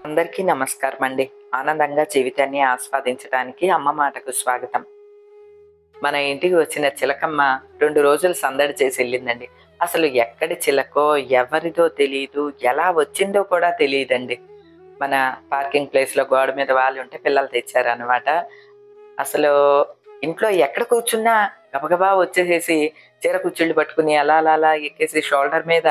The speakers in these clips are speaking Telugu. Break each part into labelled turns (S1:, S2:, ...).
S1: అందరికీ నమస్కారం అండి. ఆనందంగా జీవితాన్ని ఆస్వాదించడానికి అమ్మ మాటకు స్వాగతం. మన ఇంటికి వచ్చిన చిలకమ్మ 2 రోజులు సందడి చేసి వెళ్ళిందండి. అసలు ఎక్కడి చిలకో, ఎవరిదో తెలీదు, ఎలా వచ్చిందో కూడా తెలియదండి. మన పార్కింగ్ ప్లేస్‌లో గోడ మీద వాలి ఉంటే పిల్లలు తెచ్చారనమాట. అసలు ఇంట్లో ఎక్కడ కూర్చున్నా గబగబా వచ్చేసేసి చీర కుచ్చిళ్ళు పట్టుకుని అలా అలా అలా ఎక్కేసి షోల్డర్ మీద,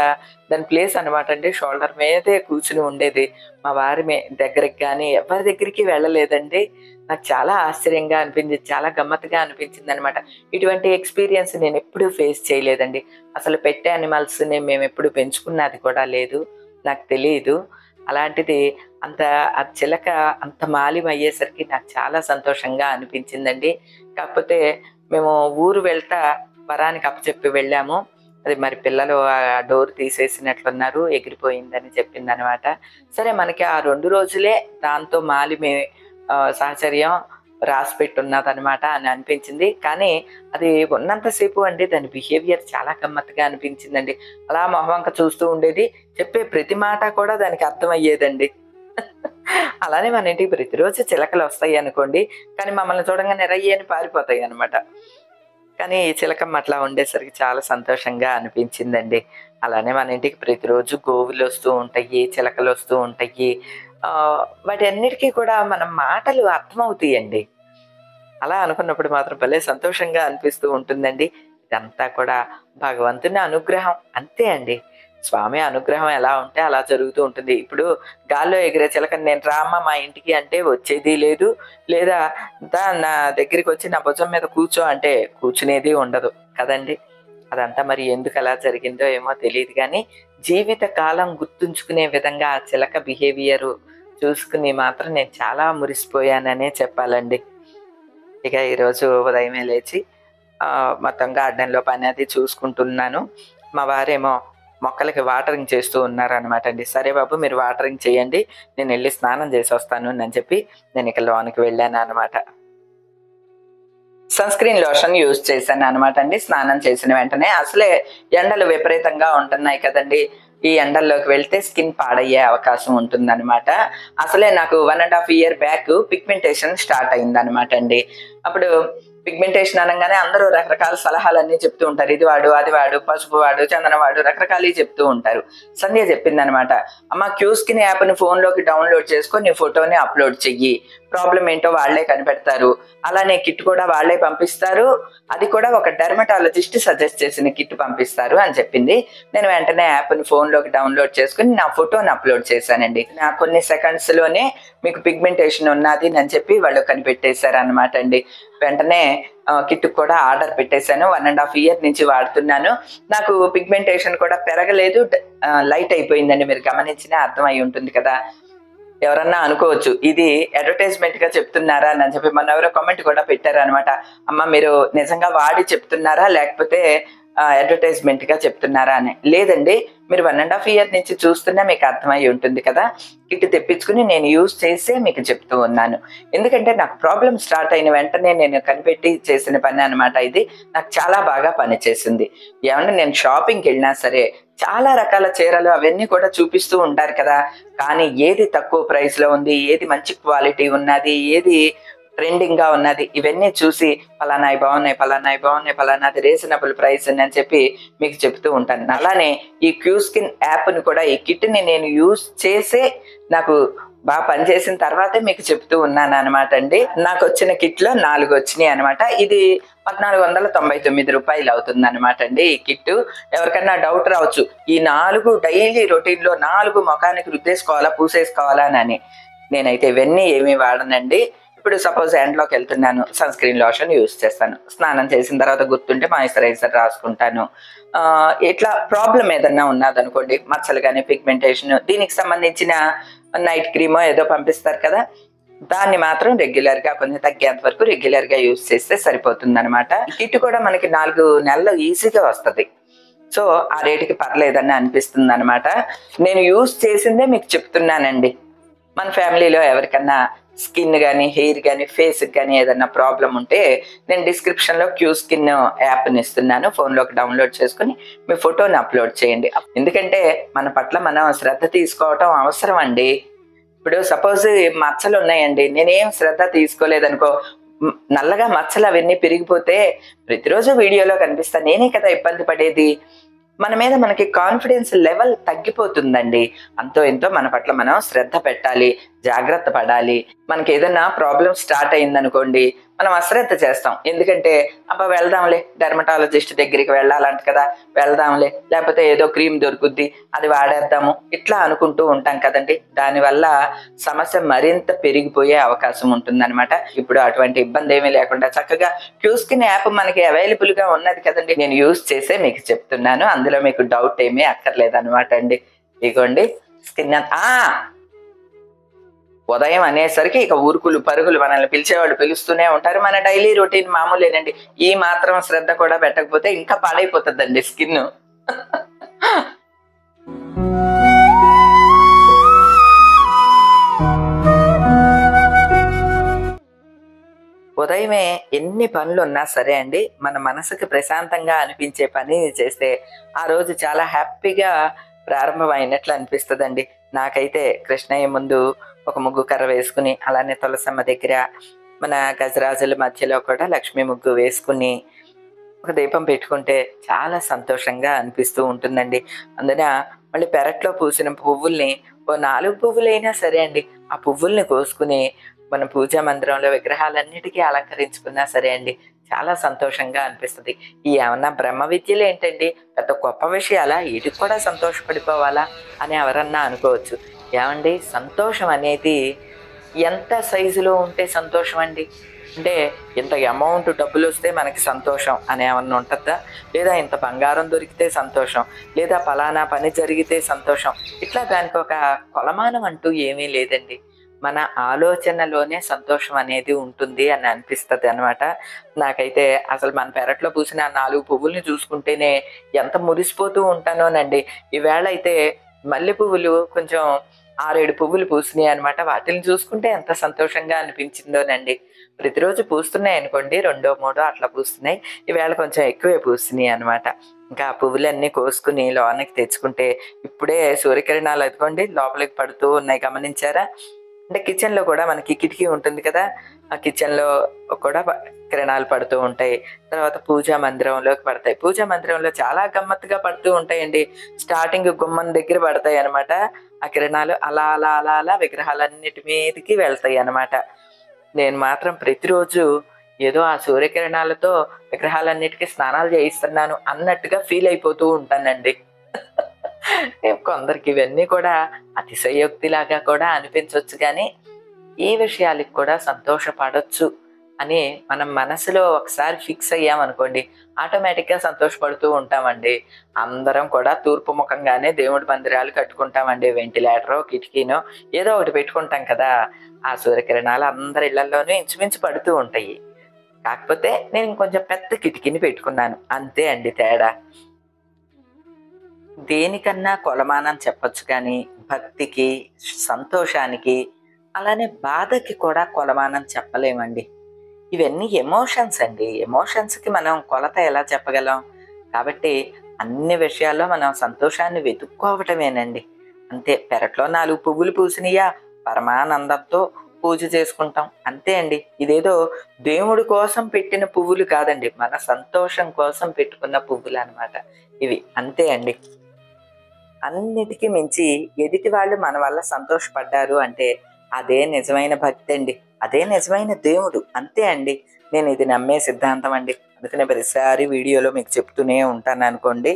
S1: దాని ప్లేస్ అనమాట అండి. షోల్డర్ మీదే కూర్చుని ఉండేది. మా వారి దగ్గరికి కానీ ఎవరి దగ్గరికి వెళ్ళలేదండి. నాకు చాలా ఆశ్చర్యంగా అనిపించింది. చాలా గమ్మత్తుగా అనిపించింది అనమాట. ఇటువంటి ఎక్స్పీరియన్స్ నేను ఎప్పుడూ ఫేస్ చేయలేదండి. అసలు పెట్ యానిమల్స్ని మేము ఎప్పుడు పెంచుకున్నది కూడా లేదు. నాకు తెలియదు. అలాంటిది అంత ఆ చిలక అంత మాలిం అయ్యేసరికి నాకు చాలా సంతోషంగా అనిపించిందండి. కాకపోతే మేము ఊరు వెళ్తా వరానికి అప్పచెప్పి వెళ్ళాము. అది మరి పిల్లలు ఆ డోర్ తీసేసినట్లున్నారు, ఎగిరిపోయిందని చెప్పిందనమాట. సరే మనకి ఆ 2 రోజులే దాంతో మాలిమి సాహచర్యం రాసిపెట్టున్నదనమాట అని అనిపించింది. కానీ అది ఉన్నంతసేపు అండి దాని బిహేవియర్ చాలా గమ్మత్తుగా అనిపించిందండి. అలా మొహవంక చూస్తూ ఉండేది. చెప్పే ప్రతి మాట కూడా దానికి అర్థమయ్యేదండి. అలానే మన ఇంటికి ప్రతిరోజు చిలకలొస్తాయి అనుకోండి. కానీ మమ్మల్ని చూడంగానే రయ్యి అని పారిపోతాయనమాట. కానీ ఈ చిలకమ్మ అట్లా ఉండేసరికి చాలా సంతోషంగా అనిపించిందండి. అలానే మన ఇంటికి ప్రతిరోజు గోవులొస్తూ ఉంటాయి, చిలకలొస్తూ ఉంటాయి. వాటన్నిటికి కూడా మన మాటలు అర్థమవుతాయండి. అలా అనుకున్నప్పుడు మాత్రం భలే సంతోషంగా అనిపిస్తూ ఉంటుందండి. ఇదంతా కూడా భగవంతుని అనుగ్రహం అంతే అండి. స్వామి అనుగ్రహం ఎలా ఉంటే అలా జరుగుతూ ఉంటుంది. ఇప్పుడు గాల్లో ఎగిరే చిలకని నేను రామ్మా మా ఇంటికి అంటే వచ్చేది లేదు. లేదా నా దగ్గరికి వచ్చి నా భుజం మీద కూర్చో అంటే కూర్చునేది ఉండదు కదండి. అదంతా మరి ఎందుకు అలా జరిగిందో ఏమో తెలియదు కానీ జీవిత కాలం గుర్తుంచుకునే విధంగా ఆ చిలక బిహేవియరు చూసుకుని మాత్రం నేను చాలా మురిసిపోయాననే చెప్పాలండి. ఇక ఈరోజు ఉదయమే లేచి మొత్తం గార్డెన్‌లో పని అది చూసుకుంటున్నాను. మా వారేమో మొక్కలకి వాటరింగ్ చేస్తూ ఉన్నారనమాట అండి. సరే బాబు మీరు వాటరింగ్ చేయండి. నేనెళ్ళి స్నానం చేసొస్తాను అని చెప్పి నేను ఇక లోనికి వెళ్ళాననమాట. సన్ స్క్రీన్ లోషన్ యూజ్ చేశాననమాట అండి. స్నానం చేసిన వెంటనే. అసలే ఎండలు విపరీతంగా ఉంటున్నాయి కదండీ! ఈ ఎండల్లోకి వెళ్తే స్కిన్ పాడయ్యే అవకాశం ఉంటుందనమాట. అసలే నాకు 1 ½ ఇయర్ బ్యాక్ పిగ్మెంటేషన్ స్టార్ట్ అయిందనమాట అండి. అప్పుడు పిగ్మెంటేషన్ అనంగానే అందరూ రకరకాల సలహాలన్నీ చెప్తూ ఉంటారు. ఇది వాడు, అది వాడు, పసుపు వాడు, చందనం వాడు రకరకాలవి చెప్తూ ఉంటారు. సంధ్య చెప్పిందనమాట. అమ్మ క్యూస్కిన్ యాప్‌ని ఫోన్‌లోకి డౌన్‌లోడ్ చేసుకొని నీ ఫోటోని అప్‌లోడ్ చెయ్యి. ప్రాబ్లమ్ ఏంటో వాళ్ళే కనిపెడతారు. అలానే కిట్ కూడా వాళ్ళే పంపిస్తారు. అది కూడా ఒక డెర్మటాలజిస్ట్ సజెస్ట్ చేసిన కిట్ పంపిస్తారు అని చెప్పింది. నేను వెంటనే యాప్‌ని ఫోన్‌లోకి డౌన్‌లోడ్ చేసుకొని నా ఫోటోని అప్‌లోడ్ చేశానండి. నా కొన్ని సెకండ్స్‌లోనే మీకు పిగ్మెంటేషన్ ఉన్నది అని చెప్పి వాళ్ళు కనిపెట్టేశారనమాట అండి. వెంటనే కిట్ కూడా ఆర్డర్ పెట్టేశాను. 1 ½ ఇయర్ నుంచి వాడుతున్నాను. నాకు పిగ్మెంటేషన్ కూడా పెరగలేదు. లైట్ అయిపోయిందండి. మీరు గమనించినా అర్థమై ఉంటుంది కదా! ఎవరన్నా అనుకోవచ్చు ఇది అడ్వర్టైజ్మెంట్ గా చెప్తున్నారా అని చెప్పి మొన్న ఎవరో కామెంట్ కూడా పెట్టారనమాట. అమ్మ మీరు నిజంగా వాడి చెప్తున్నారా లేకపోతే అడ్వర్టైజ్మెంట్ గా చెప్తున్నారా అని. లేదండి మీరు 1 ½ ఇయర్ నుంచి చూస్తున్నా మీకు అర్థమై ఉంటుంది కదా. కిట్ తెప్పించుకుని నేను యూజ్ చేసే మీకు చెప్తూ ఉన్నాను. ఎందుకంటే నాకు ప్రాబ్లం స్టార్ట్ అయిన వెంటనే నేను కనిపెట్టి చేసిన పని అనమాట ఇది. నాకు చాలా బాగా పనిచేసింది. ఏమన్నా నేను షాపింగ్కి వెళ్ళినా సరే చాలా రకాల చీరలు అవన్నీ కూడా చూపిస్తూ ఉంటారు కదా. కానీ ఏది తక్కువ ప్రైస్ లో ఉంది, ఏది మంచి క్వాలిటీ ఉన్నది, ఏది ట్రెండింగ్ గా ఉన్నది ఇవన్నీ చూసి పలానాయి బాగున్నాయి, పలానాయి బాగున్నాయి, పలానాది రీజనబుల్ ప్రైస్ అని చెప్పి మీకు చెప్తూ ఉంటాను. అలానే ఈ క్యూస్కిన్ యాప్ ని కూడా ఈ కిట్ ని నేను యూజ్ చేసే నాకు బాగా పనిచేసిన తర్వాతే మీకు చెప్తూ ఉన్నాను అనమాట అండి. నాకు వచ్చిన కిట్ లో 4 వచ్చినాయి అనమాట. ఇది 1499 రూపాయలు అవుతుంది అనమాట అండి ఈ కిట్. ఎవరికన్నా డౌట్ రావచ్చు ఈ 4 డైలీ రొటీన్ లో 4 ముఖానికి రుద్దేసుకోవాలా పూసేసుకోవాలా అని. నేనైతే ఇవన్నీ ఏమీ వాడనండి. ఇప్పుడు సపోజ్ ఎండ్లోకి వెళ్తున్నాను సన్ స్క్రీన్ లోషన్ యూజ్ చేస్తాను. స్నానం చేసిన తర్వాత గుర్తుంటే మాయిశ్చరైజర్ రాసుకుంటాను. ఇట్లా ప్రాబ్లం ఏదన్నా ఉన్నదనుకోండి మచ్చలు కానీ పిగ్మెంటేషన్ దీనికి సంబంధించిన నైట్ క్రీమో ఏదో పంపిస్తారు కదా, దాన్ని మాత్రం రెగ్యులర్ గా కొంచెం తగ్గేంత వరకు రెగ్యులర్ గా యూజ్ చేస్తే సరిపోతుంది అనమాట. కిట్ కూడా మనకి 4 నెలలు ఈజీగా వస్తుంది. సో ఆ రేటుకి పర్లేదని అనిపిస్తుంది అనమాట. నేను యూజ్ చేసిందే మీకు చెప్తున్నానండి. మన ఫ్యామిలీలో ఎవరికన్నా స్కిన్ కానీ, హెయిర్ కానీ, ఫేస్కి కానీ ఏదైనా ప్రాబ్లం ఉంటే నేను డిస్క్రిప్షన్లో క్యూ స్కిన్ యాప్ని ఇస్తున్నాను. ఫోన్లోకి డౌన్లోడ్ చేసుకుని మీ ఫోటోని అప్లోడ్ చేయండి. ఎందుకంటే మన పట్ల మనం శ్రద్ధ తీసుకోవటం అవసరం అండి. ఇప్పుడు సపోజ్ మచ్చలు ఉన్నాయండి, నేనేం శ్రద్ధ తీసుకోలేదనుకో, నల్లగా మచ్చలు అవన్నీ పెరిగిపోతే ప్రతిరోజు వీడియోలో కనిపిస్తా, నేనే కదా ఇబ్బంది పడేది. మన మీద మనకి కాన్ఫిడెన్స్ లెవెల్ తగ్గిపోతుందండి. అంతో ఎంతో మన పట్ల మనం శ్రద్ధ పెట్టాలి, జాగ్రత్త పడాలి. మనకి ఏదైనా ప్రాబ్లం స్టార్ట్ అయిందనుకోండి, మనం అశ్రద్ధ చేస్తాం. ఎందుకంటే అబ్బా వెళ్దాంలే, డెర్మటాలజిస్ట్ దగ్గరికి వెళ్ళాలంట కదా, వెళ్దాంలే, లేకపోతే ఏదో క్రీమ్ దొరుకుద్ది అది వాడేద్దాము, ఇట్లా అనుకుంటూ ఉంటాం కదండి. దానివల్ల సమస్య మరింత పెరిగిపోయే అవకాశం ఉంటుందన్నమాట. ఇప్పుడు అటువంటి ఇబ్బంది ఏమీ లేకుండా చక్కగా క్యూ స్కిన్ యాప్ మనకి అవైలబుల్ గా ఉన్నది కదండి. నేను యూజ్ చేసే మీకు చెప్తున్నాను, అందులో మీకు డౌట్ ఏమీ అక్కర్లేదు అనమాట అండి. ఇదిగోండి స్కిన్ ఉదయం అనేసరికి ఇక ఊరుకులు పరుగులు, మనల్ని పిలిచేవాళ్ళు పిలుస్తూనే ఉంటారు. మన డైలీ రొటీన్ మామూలేనండి. ఈ మాత్రం శ్రద్ధ కూడా పెట్టకపోతే ఇంకా పాడైపోతుందండి స్కిన్. ఉదయమే ఎన్ని పనులు ఉన్నా సరే అండి, మన మనసుకి ప్రశాంతంగా అనిపించే పని చేస్తే ఆ రోజు చాలా హ్యాపీగా ప్రారంభమైనట్లు అనిపిస్తుందండి. నాకైతే కృష్ణయ్య ముందు ఒక ముగ్గు కర్ర వేసుకుని, అలానే తులసమ్మ దగ్గర మన గజరాజుల మధ్యలో కూడా లక్ష్మీ ముగ్గు వేసుకుని ఒక దీపం పెట్టుకుంటే చాలా సంతోషంగా అనిపిస్తూ ఉంటుందండి. అందున మళ్ళీ పెరట్లో పూసిన పువ్వుల్ని ఓ 4 పువ్వులైనా సరే అండి, ఆ పువ్వుల్ని కోసుకుని మన పూజా మందిరంలో విగ్రహాలన్నిటికీ అలంకరించుకున్నా సరే అండి, చాలా సంతోషంగా అనిపిస్తుంది. ఈ ఏమన్నా బ్రహ్మ విద్యలు ఏంటండి, పెద్ద గొప్ప విషయాలా, వీటికి కూడా సంతోషపడిపోవాలా అని ఎవరన్నా అనుకోవచ్చు. ఏమండి, సంతోషం అనేది ఎంత సైజులో ఉంటే సంతోషం అండి? అంటే ఇంత అమౌంట్ డబ్బులు వస్తే మనకి సంతోషం అని ఏమన్నా ఉంటుందా? లేదా ఇంత బంగారం దొరికితే సంతోషం, లేదా ఫలానా పని జరిగితే సంతోషం, ఇట్లా దానికి ఒక కొలమానం అంటూ ఏమీ లేదండి. మన ఆలోచనలోనే సంతోషం అనేది ఉంటుంది అని అనిపిస్తుంది అనమాట. నాకైతే అసలు మన పెరట్లో పూసిన 4 పువ్వుల్ని చూసుకుంటేనే ఎంత మురిసిపోతూ ఉంటానోనండి. ఈవేళ అయితే మల్లె పువ్వులు కొంచెం 6-7 పువ్వులు పూసినాయి అనమాట. వాటిని చూసుకుంటే ఎంత సంతోషంగా అనిపించిందోనండి. ప్రతిరోజు పూస్తున్నాయి అనుకోండి, 2-3 అట్లా పూస్తున్నాయి. ఈవేళ కొంచెం ఎక్కువే పూస్తున్నాయి అనమాట. ఇంకా ఆ పువ్వులన్నీ కోసుకుని లోనకి తెచ్చుకుంటే ఇప్పుడే సూర్యకిరణాలు అదుకోండి లోపలికి పడుతూ ఉన్నాయి, గమనించారా? అంటే కిచెన్లో కూడా మనకి కిటికీ ఉంటుంది కదా, ఆ కిచెన్లో కూడా కిరణాలు పడుతూ ఉంటాయి. తర్వాత పూజా మందిరంలోకి పడతాయి. పూజా మందిరంలో చాలా గమ్మత్తుగా పడుతూ ఉంటాయండి. స్టార్టింగ్ గుమ్మం దగ్గర పడతాయి అనమాట ఆ కిరణాలు. అలా అలా అలా అలా విగ్రహాలన్నిటి మీదకి వెళ్తాయి అనమాట. నేను మాత్రం ప్రతిరోజు ఏదో ఆ సూర్యకిరణాలతో విగ్రహాలన్నిటికీ స్నానాలు చేయిస్తున్నాను అన్నట్టుగా ఫీల్ అయిపోతూ ఉంటానండి. కొందరికి ఇవన్నీ కూడా అతిశయోక్తిలాగా కూడా అనిపించవచ్చు, కానీ ఈ విషయాలకు కూడా సంతోషపడొచ్చు అని మనం మనసులో ఒకసారి ఫిక్స్ అయ్యామనుకోండి, ఆటోమేటిక్గా సంతోషపడుతూ ఉంటామండి. అందరం కూడా తూర్పు ముఖంగానే దేవుడి మందిరాలు కట్టుకుంటామండి. వెంటిలేటరో కిటికీనో ఏదో ఒకటి పెట్టుకుంటాం కదా. ఆ సూర్యకిరణాలు అందరి ఇళ్లలోనూ ఇంచుమించు పడుతూ ఉంటాయి. కాకపోతే నేను కొంచెం పెద్ద కిటికీని పెట్టుకున్నాను, అంతే అండి తేడా. దేనికన్నా కొలమానం చెప్పొచ్చు, కానీ భక్తికి, సంతోషానికి, అలానే బాధకి కూడా కొలమానం చెప్పలేమండి. ఇవన్నీ ఎమోషన్స్ అండి. ఎమోషన్స్కి మనం కొలత ఎలా చెప్పగలం? కాబట్టి అన్ని విషయాల్లో మనం సంతోషాన్ని వెతుక్కోవటమేనండి. అంతే. పెరట్లో 4 పువ్వులు పూసినయా, పరమానందంతో పూజ చేసుకుంటాం, అంతే అండి. ఇదేదో దేవుడి కోసం పెట్టిన పువ్వులు కాదండి, మన సంతోషం కోసం పెట్టుకున్న పువ్వులు అనమాట ఇవి, అంతే అండి. అన్నిటికీ మించి ఎదుటి వాళ్ళు మన వల్ల సంతోషపడ్డారు అంటే అదే నిజమైన భక్తి అండి, అదే నిజమైన దేవుడు, అంతే అండి. నేను ఇది నమ్మే సిద్ధాంతం అండి. అందుకనే ప్రతిసారి వీడియోలో మీకు చెప్తూనే ఉంటాను అనుకోండి.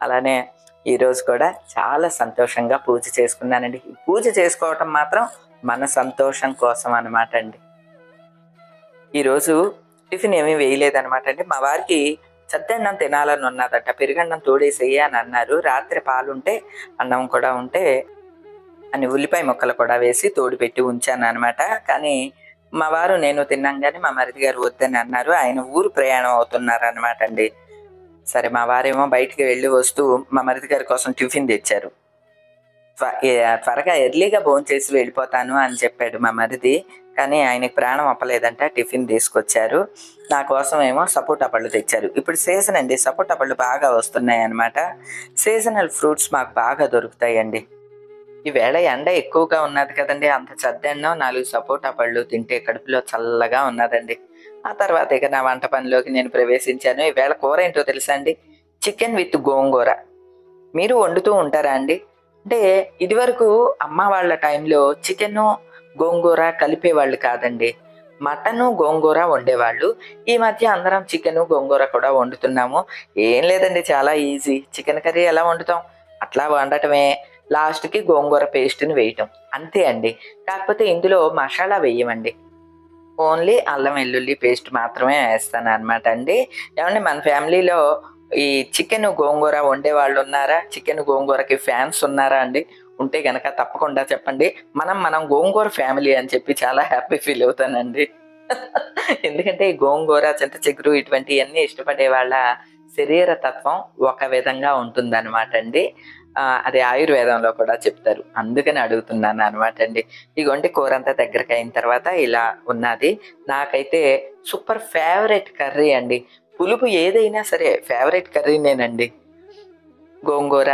S1: అలానే ఈరోజు కూడా చాలా సంతోషంగా పూజ చేసుకున్నానండి. పూజ చేసుకోవటం మాత్రం మన సంతోషం కోసం అనమాట అండి. ఈరోజు టిఫిన్ ఏమీ వేయలేదనమాట అండి. మా వారికి చద్దన్నం తినాలని ఉన్నదట, పెరుగన్నం తోడేసేయి అని అన్నారు. రాత్రి పాలుంటే అన్నం కూడా ఉంటే అని ఉల్లిపాయ ముక్కలు కూడా వేసి తోడు పెట్టి ఉంచాను అనమాట. కానీ మా వారు నేను తిన్నాం, కానీ మా మరిది గారు వద్దని అన్నారు. ఆయన ఊరు ప్రయాణం అవుతున్నారు అనమాట అండి. సరే, మా వారేమో బయటికి వెళ్ళి వస్తూ మా మరిది గారి కోసం టిఫిన్ తెచ్చారు. త్వరగా ఎర్లీగా భోంచేసి వెళ్ళిపోతాను అని చెప్పాడు మా మరిది. కానీ ఆయనకి ప్రాణం అప్పలేదంట, టిఫిన్ తీసుకొచ్చారు. నా కోసం ఏమో సపోటా పళ్ళు తెచ్చారు. ఇప్పుడు సీజన్ అండి, సపోటా పళ్ళు బాగా వస్తున్నాయి అన్నమాట. సీజనల్ ఫ్రూట్స్ మాకు బాగా దొరుకుతాయండి. ఈవేళ ఎండ ఎక్కువగా ఉన్నది కదండి, అంత చద్దన్నం 4 సపోటా పళ్ళు తింటే కడుపులో చల్లగా ఉన్నదండి. ఆ తర్వాత ఇక నా వంట పనిలోకి నేను ప్రవేశించాను. ఈవేళ కూర ఏంటో తెలుసా అండి? చికెన్ విత్ గోంగూర. మీరు వండుతూ ఉంటారా అండి? అంటే ఇదివరకు అమ్మ వాళ్ళ టైంలో చికెను, గోంగూర కలిపేవాళ్ళు కాదండి. మటను, గోంగూర వండేవాళ్ళు. ఈ మధ్య అందరం చికెను, గోంగూర కూడా వండుతున్నాము. ఏం లేదండి, చాలా ఈజీ. చికెన్ కర్రీ ఎలా వండుతాం? అట్లా వండటమే. లాస్ట్‌కి గోంగూర పేస్ట్‌ని వేయటం. అంతే అండి. కాకపోతే ఇందులో మసాలా వేయమండి. ఓన్లీ అల్లం వెల్లుల్లి పేస్ట్ మాత్రమే వేస్తాననమాట అండి. ఏవండీ మన ఫ్యామిలీలో ఈ చికెను, గోంగూర వండేవాళ్ళున్నారా? చికెను, గోంగూరకి ఫ్యాన్స్ ఉన్నారా అండి? ఉంటే గనక తప్పకుండా చెప్పండి. మనం గోంగూర ఫ్యామిలీ అని చెప్పి చాలా హ్యాపీ ఫీల్ అవుతానండి. ఎందుకంటే ఈ గోంగూర, చింత చిగురు ఇటువంటియన్నీ ఇష్టపడే వాళ్ళ శరీర తత్వం ఒక విధంగా ఉంటుందనమాట అండి. అది ఆయుర్వేదంలో కూడా చెప్తారు. అందుకని అడుగుతున్నాననమాట అండి. ఇగోండి కూరంతా దగ్గరకయిన తర్వాత ఇలా ఉన్నది. నాకైతే సూపర్ ఫేవరెట్ కర్రీ అండి. పులుపు ఏదైనా సరే ఫేవరెట్ కర్రీనేనండి. గోంగూర,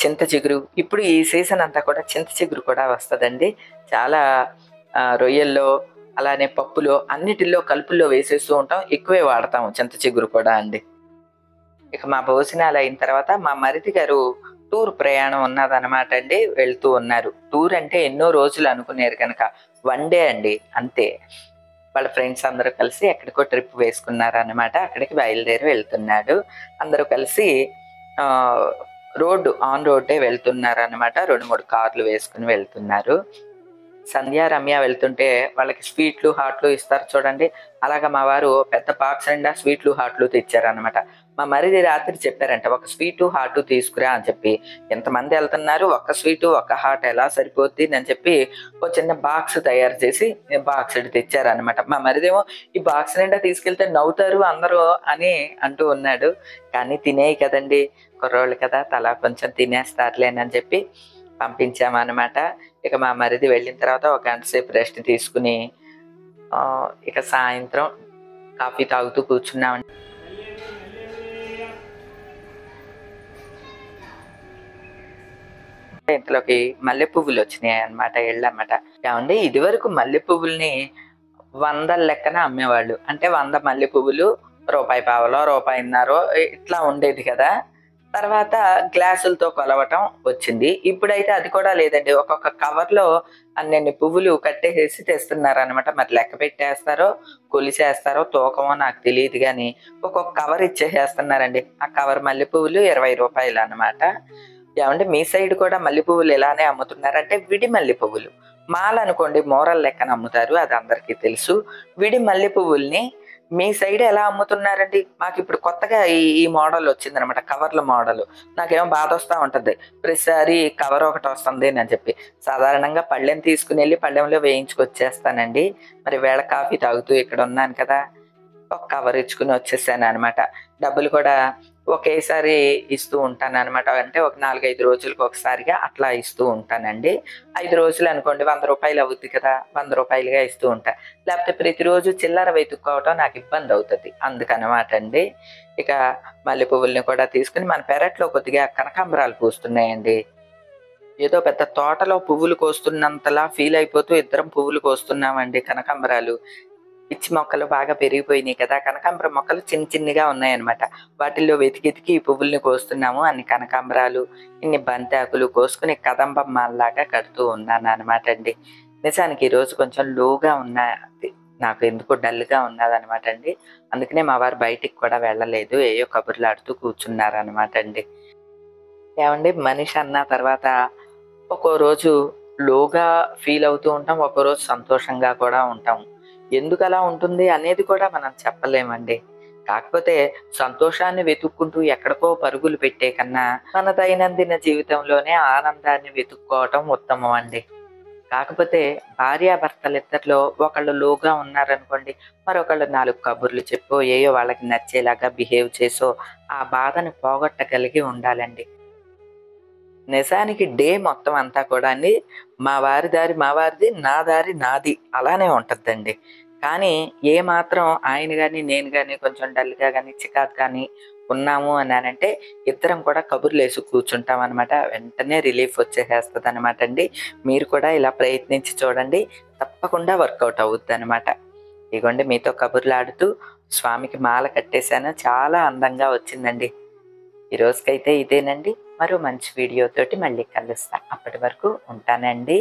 S1: చింత చిగురు. ఇప్పుడు ఈ సీజన్ అంతా కూడా చింత చిగురు కూడా వస్తదండి. చాలా రొయ్యల్లో, అలానే పప్పులో అన్నిటిల్లో కలుపుల్లో వేసేస్తూ ఉంటాం. ఎక్కువే వాడతాము చింత చిగురు కూడా అండి. ఇక మా భోజనాలయిన తర్వాత మా మరిది గారు టూర్ ప్రయాణం ఉన్నదనమాట అండి. వెళ్తూ ఉన్నారు. టూర్ అంటే ఎన్నో రోజులు అనుకునేరు గనక 1 డే అండి అంతే. వాళ్ళ ఫ్రెండ్స్ అందరూ కలిసి ఎక్కడికో ట్రిప్ వేసుకున్నారనమాట. అక్కడికి బయలుదేరి వెళ్తున్నాడు. అందరూ కలిసి ఆహ్, ఆన్ రోడ్డే వెళ్తున్నారనమాట. 2, 3 కార్లు వేసుకొని వెళ్తున్నారు. సంధ్య, రమ్య వెళ్తుంటే వాళ్ళకి స్వీట్లు, హాట్లు ఇస్తారు చూడండి. అలాగా మా వారు పెద్ద బాక్స్ నిండా స్వీట్లు, హాట్లు తెచ్చారనమాట. మా మరిది రాత్రి చెప్పారంట, "ఒక స్వీటు, హాటు తీసుకురా" అని చెప్పి. "ఎంతమంది ఎళ్తున్నారు? ఒక్క స్వీటు, ఒక్క హాట్ ఎలా సరిపోద్ది" అని చెప్పి ఓ చిన్న బాక్స్ తయారు చేసి బాక్సుడు తెచ్చారనమాట. మా మరిదేమో "ఈ బాక్స్ నిండా తీసుకెళ్తే నవ్వుతారు అందరూ" అని అంటూ ఉన్నాడు. కానీ తినేయి కదండీ! కుర్రోళ్ళు కదా! తలా కొంచెం తినేస్తారులేనని చెప్పి పంపించామనమాట. ఇక మా మరిది వెళ్ళిన తర్వాత ఒక గంట సేపు రెస్ట్ తీసుకుని ఇక సాయంత్రం కాఫీ తాగుతూ కూర్చున్నామండి. ఇంతలోకి మల్లె పువ్వులు వచ్చినాయి అనమాట, ఎళ్ళమాట. ఏవండీ ఇదివరకు మల్లె పువ్వుల్ని వందల లెక్కన అమ్మేవాళ్ళు. అంటే 100 మల్లె పువ్వులు రూపాయి పావలో, రూపాయిన్నరో ఇట్లా ఉండేది కదా! తర్వాత గ్లాసులతో కొలవటం వచ్చింది. ఇప్పుడైతే అది కూడా లేదండి. ఒక్కొక్క కవర్‌లో అన్నన్ని పువ్వులు కట్టేసేసి తెస్తున్నారనమాట. మరి లెక్క పెట్టేస్తారో, కొలిచేస్తారో తూకమో నాకు తెలీదు గానీ, ఒక్కొక్క కవర్ ఇచ్చేసేస్తున్నారండి. ఆ కవర్ మల్లె పువ్వులు రూ. 20 అన్నమాట. ఏవండీ మీ సైడ్ కూడా మల్లె పువ్వులు ఇలానే అమ్ముతున్నారా? అంటే విడి మల్లె పువ్వులు. మాలనుకోండి మూరల లెక్కన అమ్ముతారు. అది అందరికీ తెలుసు. విడి మల్లె పువ్వుల్ని మీ సైడ్ ఎలా అమ్ముతున్నారండి? మాకిప్పుడు కొత్తగా ఈ ఈ మోడల్ వచ్చిందనమాట. కవర్ల మోడలు. నాకేమో బాధొస్తా ఉంటది. ప్రతిసారి కవర్ ఒకటొస్తుంది అని చెప్పి. సాధారణంగా పళ్ళెం తీసుకునెళ్ళి పళ్ళెంలో వేయించుకొచ్చేస్తానండి. మరి ఈవేళ కాఫీ తాగుతూ ఇక్కడున్నాను కదా! ఒక కవర్ ఇచ్చుకొని వచ్చేసాననమాట. డబ్బులు కూడా ఒకేసారి ఇస్తూ ఉంటాననమాట. అంటే ఒక 4, 5 రోజులకి ఒకసారిగా అట్లా ఇస్తూ ఉంటానండి. 5 రోజులనుకోండి రూ. 100 అవుద్ది కదా! రూ. 100గా ఇస్తూ ఉంటా. లేపోతే ప్రతిరోజు చిల్లర వెతుక్కోవటం నాకు ఇబ్బందవుతది. అందుకనమాట అండి. ఇక మల్లె పువ్వుల్ని కూడా తీసుకొని మన పెరట్లో కొద్దిగా కనకాంబరాలు పూస్తున్నాయండి. ఏదో పెద్ద తోటలో పువ్వులు కోస్తున్నంతలా ఫీల్ అయిపోతూ ఇద్దరం పువ్వులు కోస్తున్నామండి కనకాంబరాలు. పిచ్చి మొక్కలు బాగా పెరిగిపోయినాయి కదా! కనకాంబరం మొక్కలు చిన్నిగా ఉన్నాయన్నమాట. వాటిల్లో వెతికి ఈ పువ్వుల్ని కోస్తున్నాము. అన్ని కనకాంబరాలు, ఇన్ని బంతాకులు కోసుకొని కదంబం మాలలాగా కడుతూ ఉన్నాననమాట అండి. నిజానికి ఈరోజు కొంచెం లోగా ఉన్నది. నాకు ఎందుకో డల్‌గా ఉన్నదనమాట అండి. అందుకనే మా వారు బయటికి కూడా వెళ్ళలేదు. ఏయో కబుర్లాడుతూ కూర్చున్నారనమాట అండి. ఏవండీ మనిషి అన్న తర్వాత ఒక్కో రోజు లోగా ఫీల్ అవుతూ ఉంటాం. ఒక్కో రోజు సంతోషంగా కూడా ఉంటాం. ఎందుకలా ఉంటుంది అనేది కూడా మనం చెప్పలేమండి. కాకపోతే సంతోషాన్ని వెతుక్కుంటూ ఎక్కడికో పరుగులు పెట్టే కన్నా, మన దైనందిన జీవితంలోనే ఆనందాన్ని వెతుక్కోవటం ఉత్తమం అండి. కాకపోతే భార్యాభర్తలిద్దరిలో ఒకళ్ళు లోగా ఉన్నారనుకోండి, మరొకళ్ళు 4 కబుర్లు చెప్పో, ఏయో వాళ్ళకి నచ్చేలాగా బిహేవ్ చేసో, ఆ బాధని పోగొట్టగలిగి ఉండాలండి. నిజానికి డే మొత్తం అంతా కూడా అండి మా వారి దారి మా వారిది, నా దారి నాది అలానే ఉంటదండి. కానీ ఏ మాత్రం ఆయన గాని, నేను గాని కొంచెం డల్‌గా గాని, చికాకు గాని ఉన్నాము అనంటే ఇద్దరం కూడా కబుర్లేసి కూర్చుంటామనమాట. వెంటనే రిలీఫ్ వచ్చేసేస్తదనమాట అండి. మీరు కూడా ఇలా ప్రయత్నించి చూడండి. తప్పకుండా వర్కౌట్ అవుద్దనమాట. ఇగోండి మీతో కబుర్లాడుతూ స్వామికి మాల కట్టేశాను. చాలా అందంగా వచ్చిందండి. ఈ రోజుకైతే ఇదేనండి. మరో మంచి వీడియోతోటి మళ్ళీ కలుస్తా. అప్పటి వరకు ఉంటానండి.